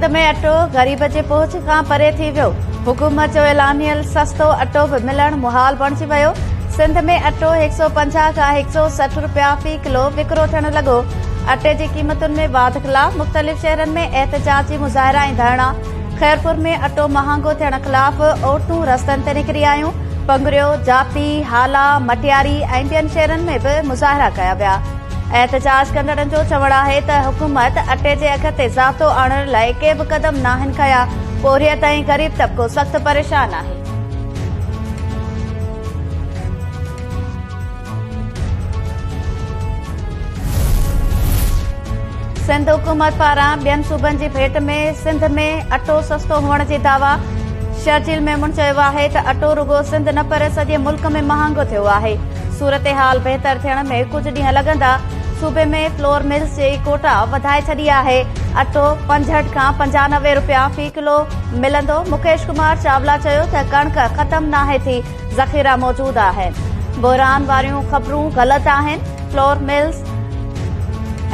सिंध में अटो गरीब जे पहुंच खां परे थी वियो। हुकूमत जो ऐलानियल सस्तो अटो बि मिलण मुहाल बणिजी वियो। सिंध में अटो 150 खां 160 रुपया फी किलो विकिरो थियण लॻो। अटे जी क़ीमतुनि में वाध खिलाफ मुख़्तलिफ़ शहरनि में एहतजाजी मुज़ाहिरा ऐं धरना। खैरपुर में अटो महांगो थियण खिलाफ औरतूं रस्तनि ते निकिरी आयूं। पंगरियो, जापी, हाला, मटियारी ऐं ॿियनि शहरनि में बि मुज़ाहिरा कया विया। एहतजाज कंदड़नि जो चवणु आहे त हुकूमत अटे जे अघ ते ज़ाब्तो आणण लाइ के बि क़दम नाहिनि खंया। बोरियत ऐं ग़रीब तबिको सख़्त परेशान आहे। सिंध हुकूमत पारां ॿियनि सूबनि जी भेट में सिंध में अटो सस्तो हुअण जी दावा। शर्जील मेमून चयो आहे त अटो रुगो सिंध न पर सॼे मुल्क में महांगो थियो आहे। सूरत हाल बहितर थियण में कुझु ॾींहं लॻंदा। सूबे में फ्लोर मिल्स जी कोटा वधाए छॾी आहे। अटो 65 खां 95 रुपया फी किलो मिलंदो। मुकेश कुमार चावला चयो त कणक ख़तम नाहे थी, ज़ख़ीरा मौजूद आहिनि। बहरान वारियूं ख़बरूं ग़लति आहिनि। फ्लोर मिल्स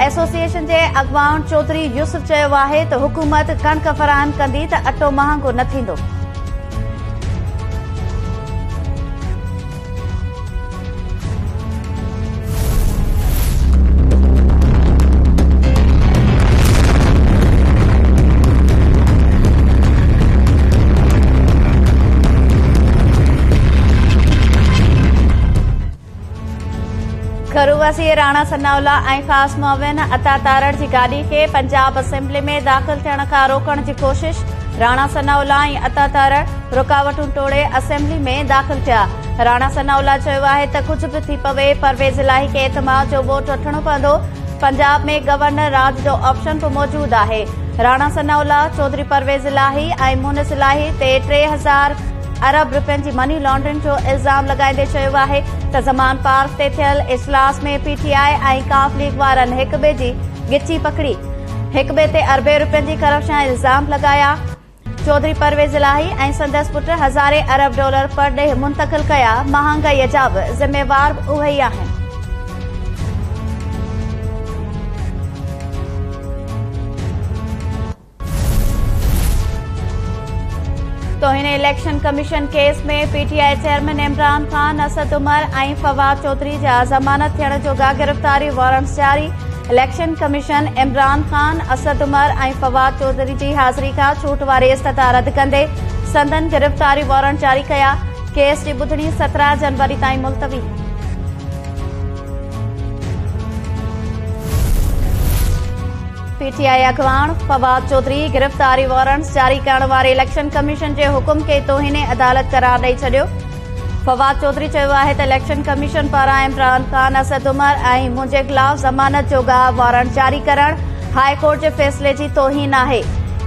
एसोसिएशन जे अॻवान चौधरी यूसुफ चयो आहे त हुकूमत कणक फ़राहम कंदी त अटो महांगो न थींदो। खरूवासी राणा सनाउल्ला ऐं ख़ासि मुआविन अता तारड़ जी गाॾी खे पंजाब असेंबली में दाख़िल थियण खां रोकण जी कोशिश। राणा सनाउल्ला ऐं अता तारड़ रुकावटूं टोड़े असेंबली में दाख़िल थिया। राणा सनाउल्ला चयो आहे त कुझु बि थी पवे परवेज़ इलाही खे एतमाद जो वोट वठणो पवंदो। पंजाब में गवर्नर राज जो ऑप्शन बि मौजूद आहे। राणा सनाउल्ला चौधरी परवेज़ इलाही ऐं मुनिस इलाही ते 3000 अरब रुपयनि जी मनी लॉन्ड्रिंग जो इल्ज़ाम लॻाईंदे चयो आहे त ज़मान पार्क ते थियल इजलास में पीटीआई ऐं काफ लीग वारनि हिक ॿिए जी गिची पकड़ी, हिक ॿिए ते अरबे रुपयनि जी करप्शन इल्ज़ाम लॻाया। चौधरी परवेज़ इलाही ऐं संदसि पुट हज़ारे अरब डॉलर परॾेह मुंतक़िल कया। महांगाईअ जा बि ज़िम्मेवार उहे ई आहिनि। तोहिन इलेक्शन कमीशन केस में पीटीआई चेयरमैन इमरान खान, असद उमर ऐं फवाद चौधरी जा ज़मानत थियण जोगा गिरफ़्तारी वारंट्स जारी। इलेक्शन कमीशन इमरान खान, असद उमर ऐं फवाद चौधरी जी हाज़िरी खां छूट वारी इस्तदा रद्द कंदे संदन गिरफ़्तारी वारंट जारी कया। केस जी ॿुधणी 17 जनवरी ताईं मुलतवी। पीटीआई अॻवान फवाद चौधरी गिरफ़्तारी वारंट्स जारी करण वारे इलेक्शन कमीशन जे हुकुम खे तोहिने अदालत करार ॾेई छॾियो। फवाद चौधरी चयो आहे त इलेक्शन कमीशन पारां इमरान खान, असद उमर ऐं मुंहिंजे ख़िलाफ़ ज़मानत जोगा वारंट जारी करण हाई कोर्ट जे फ़ैसिले जी तौहीन आहे।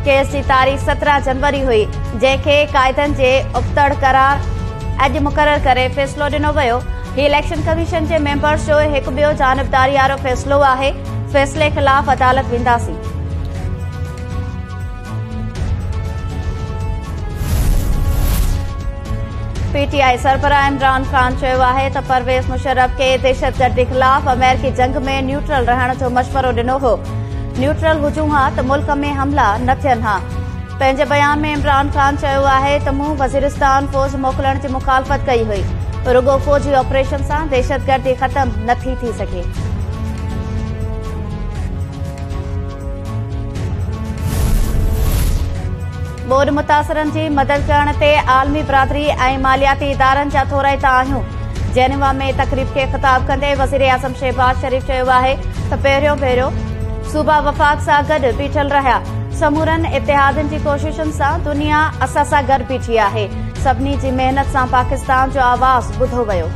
केस जी तारीख़ 17 जनवरी हुई, जंहिंखे क़ाइदनि जे उबतड़ करार अॼु मुक़रर करे फ़ैसिलो ॾिनो वियो। हीउ इलेक्शन कमीशन जे मेंबर्स जो हिकु ॿियो जानिबदारी वारो फ़ैसिलो आहे। फ़ैसिले ख़िलाफ़ अदालत वेंदासीं। पीटीआई सरबराह इमरान खान चयो आहे त परवेज़ मुशर्रफ खे दहशतगर्दी ख़िलाफ़ अमेरिकी जंग में न्यूट्रल रहण जो मशवरो ॾिनो हो। न्यूट्रल हुजूं हा त मुल्क में हमला न थियनि हा। पंहिंजे बयान में इमरान खान चयो आहे त मूं वज़ीरिस्तान फ़ौज मोकिलण जी मुखालफ़त कई हुई। रुगो फ़ौजी ऑपरेशन सां दहशतगर्दी ख़तम नथी थी सघे। ॿोॾ मुतासिरनि जी मदद करण ते आलमी बिरादरी ऐं मालियाती इदारनि जा थोराइता आहियूं। जेनेवा में तक़रीब खे ख़िताब कंदे वज़ीर आज़म शहबाज शरीफ़ चयो आहे त पहिरियों भेरो सूबा वफ़ाक़ सां गॾु बीठल रहिया। समूरनि इतिहादनि जी कोशिशुनि सां दुनिया असां सां गॾु बीठी आहे। सभिनी जी महिनत सां पाकिस्तान जो आवाज़ ॿुधो वियो।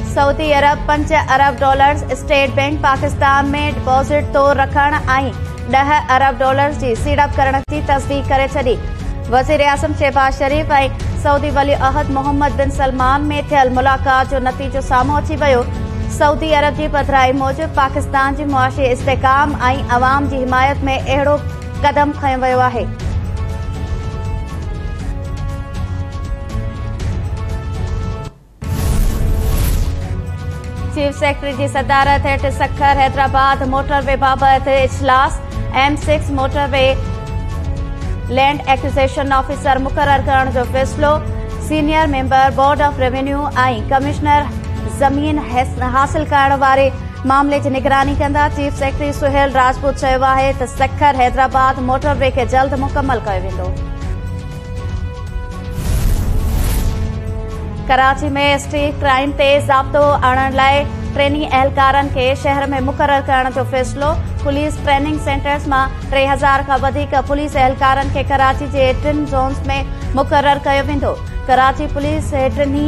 सऊदी अरब 5 अरब डॉलर्स स्टेट बैंक पाकिस्तान में डिपॉज़िट तौर रखण ऐं 10 अरब डॉलर्स जी सीड़प करण जी तस्दीक करे छॾी। वज़ीर आज़म शहबाज शरीफ़ ऐं सऊदी वली अहद मोहम्मद बिन सलमान में थियल मुलाक़ात जो नतीजो साम्हूं अची वियो। सऊदी अरब जी पधिराई मूजिबि पाकिस्तान जी मुआशी इस्तेहकाम ऐं अवाम जी हिमायत में अहिड़ो क़दम खंयो वियो आहे। चीफ चीफ सेक्रेटरी जी सदारत हेठि सखर हैदराबाद मोटरवे बाबति इजलास। M6 motorway land acquisition officer मुक़रर करण जो फ़ैसिलो। Senior member board of revenue ऐं कमिश्नर ज़मीन हासिल करण वारे मामले जी निगरानी कंदा। चीफ सेक्रेटरी सुहेल राजपूत चयो आहे त सखर हैदराबाद मोटरवे खे जल्द मुकमल कयो वेंदो। कराची में स्ट्रीट क्राइम ते ज़ाब्तो आणण लाइ ट्रेनी अहलकारनि खे शहर में मुक़रर करण जो फ़ैसिलो। पुलिस ट्रेनिंग सेंटर्स मां 3000 खां वधीक पुलिस अहलकारनि खे कराची जे 3 ज़ोन्स में मुक़रर कयो वेंदो। कराची पुलिस टिनी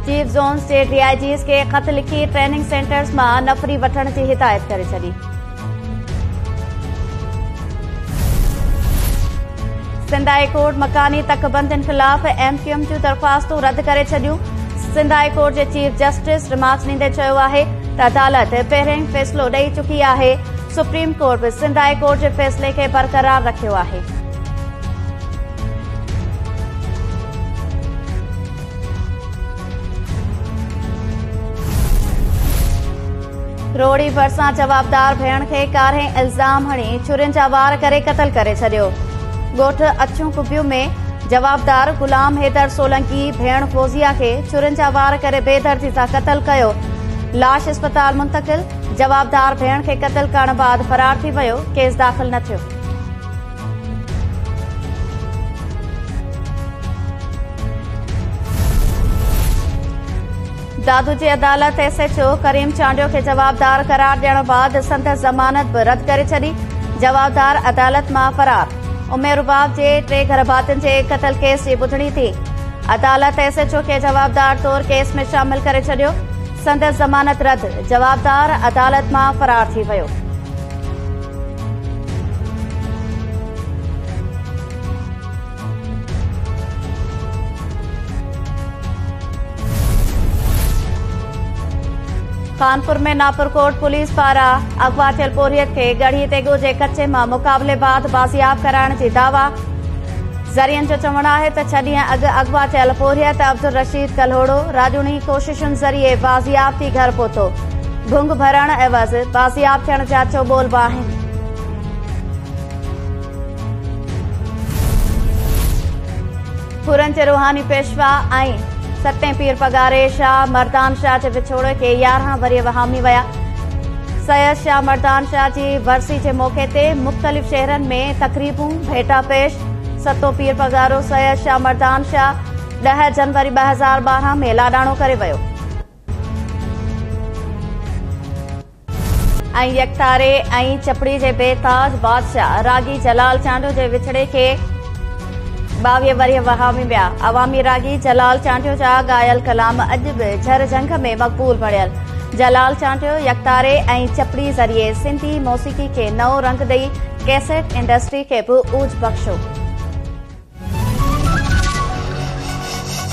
चीफ ज़ोन्स जे DIGs खे ख़त लिखी ट्रेनिंग सेंटर्स मां नफ़री वठण जी हिदायत करे छॾी। सिंध हाई कोर्ट मकानी तकबंदियुनि ख़िलाफ़ MQM जूं दरख़्वास्तूं रद्द करे छॾियूं। सिंध हाई कोर्ट जे चीफ जस्टिस रिमार्क्स ॾींदे चयो आहे त अदालत पहिरियों फ़ैसिलो ॾेई चुकी आहे। सुप्रीम कोर्ट बि सिंध हाई कोर्ट जे फ़ैसिले खे बरक़रार रखियो आहे। रोड़ी भरिसां जवाबदार भेण खे कारे इल्ज़ाम हणी छुरियुनि जा वार करे क़तल करे छॾियो। ॻोठ अछूं कुबियूं में जवाबदार गुलाम हैदर सोलंकी भेण फौजिया खे छुरियुनि जा वार करे बेदर्दी सां क़तल कयो। लाश अस्पताल मुंतक़िल। जवाबदार भेण खे क़तल करण बाद फरार थी वियो। केस दाख़िल न थियो। दादू जी अदालत SHO करीम चांडियो खे जवाबदार करार ॾियण बाद संदसि ज़मानत बि रद्द करे छॾी। जवाबदार अदालत मां फरार। उमेरुबाब जे 3 घरभातियुनि जे क़तल केस जी ॿुधणी थी। अदालत SHO खे जवाबदार तौर केस में शामिल करे छॾियो। संदसि ज़मानत रद्द। जवाबदार अदालत मां फरार थी वियो। कानपुर में नापुरकोट पुलिस पारां अगवा थियल पोरियत खे गढ़ी ते ॻोझे कचे मां मुक़ाबले बाद बाज़ियाब कराइण जी दावा। ज़रियनि जो चवणु आहे त 6 ॾींहं अॻु अगवा थियल पोरियत अब्दुल रशीद कल्होड़ो राजूनी कोशिशुनि ज़रिए बाज़ियाब थी घर पहुतो। भुंग भरण एवज़ बाज़ियाब थियण जा चोॿोलबा आहिनि। पुरनि जे रूहानी पेशवा ऐं 7 पीर पगारे शाह मर्दान शाह जे विछोड़े खे 11 वरी वहामी विया। सैयद शाह मर्दान शाह जी वरसी जे मौक़े ते मुख़्तलिफ़ शहरनि में तक़रीबूं भेटा पेश। 7 पीर पगारो सैयद शाह मर्दान शाह 10 जनवरी 2012 में लाॾाणो करे वियो। ऐं यकतारे ऐं चपड़ी जे बेताज बादशाह रागी जलाल चांडियो जे विछड़े खे 22 वरी वहामी विया। अवामी रागी जलाल चांडियो जा ॻायल कलाम अॼु बि झर जंग में मक़बूल बणियल। जलाल चांडियो यकतारे ऐं चपड़ी ज़रिए सिंधी मौसीक़ी खे नओं रंग ॾेई कैसेट इंडस्ट्री खे बि ऊज बख़्शियो।